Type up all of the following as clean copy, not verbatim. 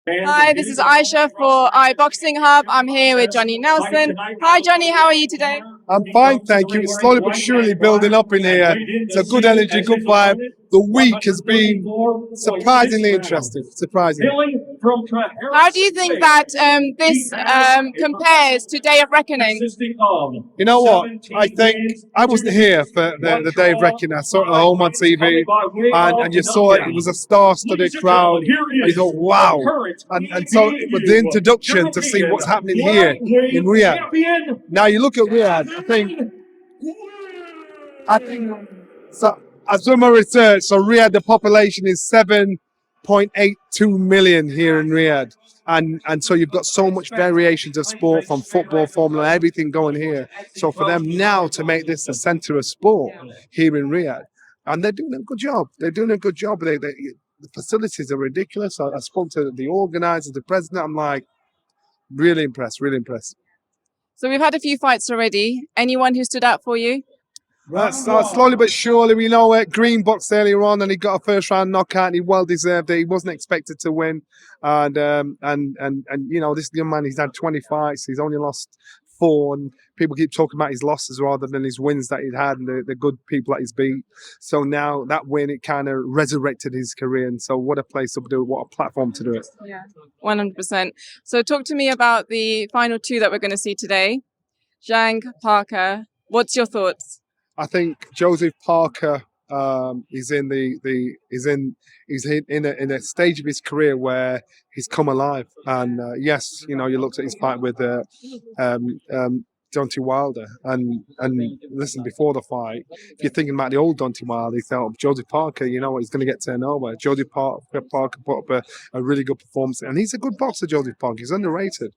Hi, this is Aiysha for iBoxingHub. I'm here with Johnny Nelson. Hi, Johnny. How are you today? I'm fine, thank you. It's slowly but surely building up in here. It's a good energy, good vibe. The week has been surprisingly interesting. Surprising. How do you think that this compares to Day of Reckoning? You know what? I think I wasn't here for the Day of Reckoning. I saw it at home on TV, and you saw it. It was a star-studded crowd. I thought, wow. And so with the introduction to see what's happening here in Riyadh. Now you look at Riyadh, I think so. I've done my research. So Riyadh, the population is 7.82 million here in Riyadh, and so you've got so much variations of sport, from football, Formula, everything going here. So for them now to make this the centre of sport here in Riyadh, and they're doing a good job. They're doing a good job. The facilities are ridiculous. I spoke to the organisers, the president. I'm like, really impressed, really impressed. So we've had a few fights already. Anyone who stood out for you? Right, so slowly but surely, we know it. Green boxed earlier on, and he got a first round knockout, and he well deserved it. He wasn't expected to win, and you know, this young man, he's had 20 fights, he's only lost 4, and people keep talking about his losses rather than his wins that he'd had and the good people that he's beat. So now that win, it kind of resurrected his career, and so what a place to do it, what a platform to do it. Yeah, 100%. So talk to me about the final 2 that we're going to see today. Zhang, Parker. What's your thoughts? I think Joseph Parker is in a stage of his career where he's come alive. And yes, you know, you looked at his fight with Deontay Wilder, and listen, before the fight, if you're thinking about the old Deontay Wilder, you thought Joseph Parker, you know, he's going to get turned over. Joseph Parker put up a really good performance, and he's a good boxer. Joseph Parker, he's underrated,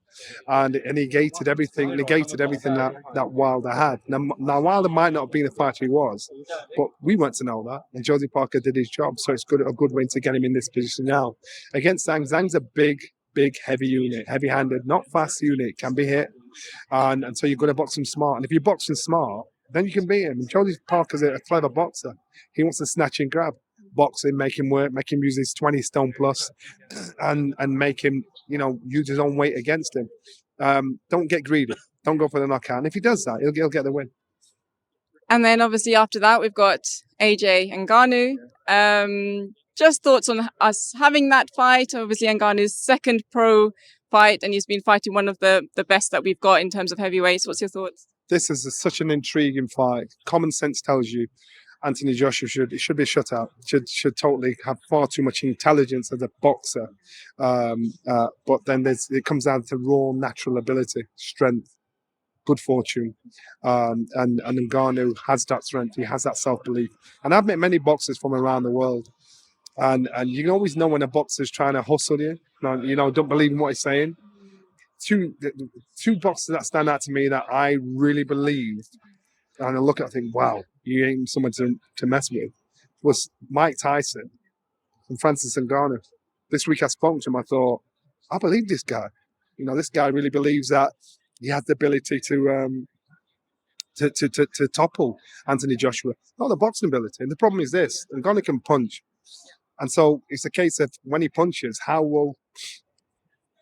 and he negated everything that Wilder had. Now Wilder might not have been the fighter he was, but we weren't to know that, and Joseph Parker did his job. So it's a good win to get him in this position now against Zhang. Zhang's a big, heavy unit, heavy-handed, not fast unit, can be hit. And so you've got to box him smart. And if you're boxing smart, then you can beat him. And Joseph Parker's a clever boxer. He wants to snatch and grab. Box him, make him work, make him use his 20 stone plus, and make him, you know, use his own weight against him. Don't get greedy. Don't go for the knockout. And if he does that, he'll get the win. And then obviously after that, we've got AJ and Ngannou. Just thoughts on us having that fight. Obviously, Ngannou's second pro fight, and he's been fighting one of the best that we've got in terms of heavyweights. What's your thoughts? This is such an intriguing fight. Common sense tells you Anthony Joshua should be shut out. Should totally have far too much intelligence as a boxer. But then it comes down to raw natural ability, strength, good fortune, and Ngannou has that strength. He has that self-belief. And I've met many boxers from around the world. And you can always know when a boxer's trying to hustle you. You know, don't believe in what he's saying. Two boxers that stand out to me that I really believed, and I look at it and think, wow, you ain't someone to mess with, was Mike Tyson and Francis Ngannou. This week I spoke to him, I thought, I believe this guy. You know, this guy really believes that he has the ability to topple Anthony Joshua. Not the boxing ability. And the problem is this, Ngannou can punch. And so it's a case of when he punches, how will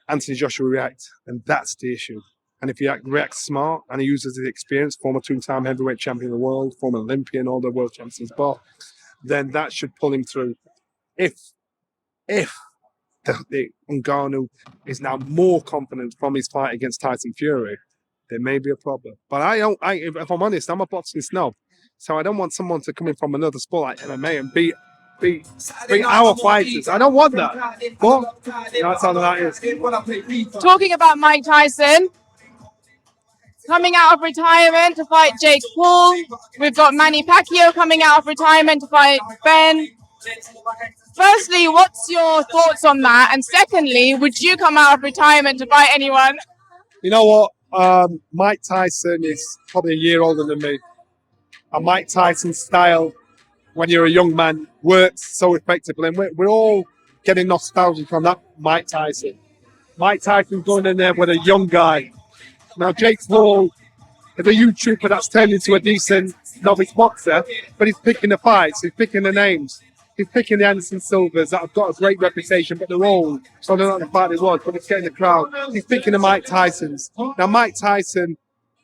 Anthony Joshua react? And that's the issue. And if he reacts smart and he uses his experience, former 2-time heavyweight champion of the world, former Olympian, all the world champions, but then that should pull him through. If the Ngannou is now more confident from his fight against Tyson Fury, there may be a problem. But if I'm honest, I'm a boxing snob. So I don't want someone to come in from another sport like MMA and beat our fighters. I don't want that. But that's how that is. Talking about Mike Tyson, coming out of retirement to fight Jake Paul. We've got Manny Pacquiao coming out of retirement to fight Ben. Firstly, what's your thoughts on that? And secondly, would you come out of retirement to fight anyone? You know what? Mike Tyson is probably a year older than me. And Mike Tyson's style, when you're a young man, works so effectively. And we're all getting nostalgic from that Mike Tyson. Mike Tyson going in there with a young guy. Now, Jake Paul is a YouTuber that's turned into a decent novice boxer, but he's picking the fights, he's picking the names. He's picking the Anderson Silvers that have got a great reputation, but they're old, so they're not the fight they was, but it's getting the crowd. He's picking the Mike Tysons. Now, Mike Tyson,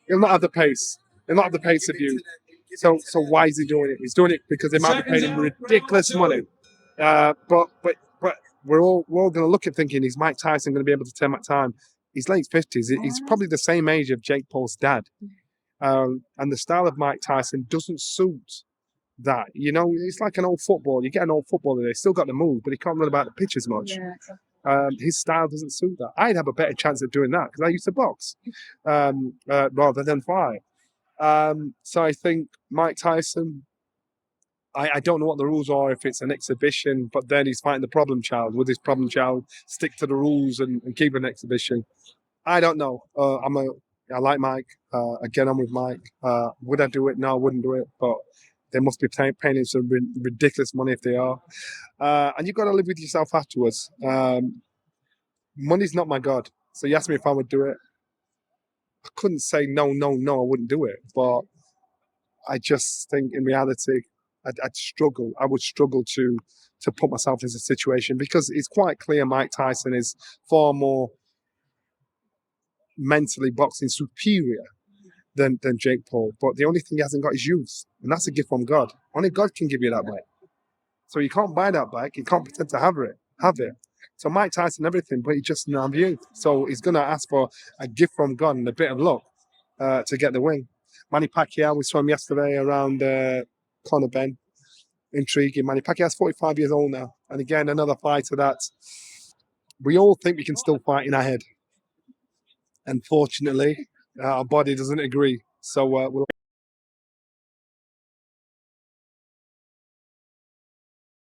he'll not have the pace. He'll not have the pace of you. So why is he doing it? He's doing it because they might be paying him ridiculous money. But we're all going to look at thinking, is Mike Tyson going to be able to turn back time? He's late 50s. He's probably the same age of Jake Paul's dad. And the style of Mike Tyson doesn't suit that. You know, it's like an old football. You get an old footballer, they still got the move, but he can't run about the pitch as much. His style doesn't suit that. I'd have a better chance of doing that because I used to box rather than fight. So I think Mike Tyson, I don't know what the rules are if it's an exhibition, but then he's fighting the problem child. Would his problem child stick to the rules and keep an exhibition? I don't know. I like Mike. Again, I'm with Mike. Would I do it? No, I wouldn't do it. But they must be paying him some ridiculous money if they are. And you've got to live with yourself afterwards. Money's not my God. So you asked me if I would do it. I couldn't say no, I wouldn't do it. But I just think in reality, I'd struggle. I would struggle to put myself in a situation because it's quite clear Mike Tyson is far more mentally boxing superior than Jake Paul. But the only thing he hasn't got is youth. And that's a gift from God. Only God can give you that bike. So you can't buy that bike. You can't pretend to have it. So Mike Tyson, everything, but he just doesn't have youth. So he's going to ask for a gift from God and a bit of luck to get the win. Manny Pacquiao, we saw him yesterday around Conor Ben. Intriguing. Manny Pacquiao's 45 years old now. And again, another fighter that we all think we can still fight in our head. Unfortunately, our body doesn't agree. So we'll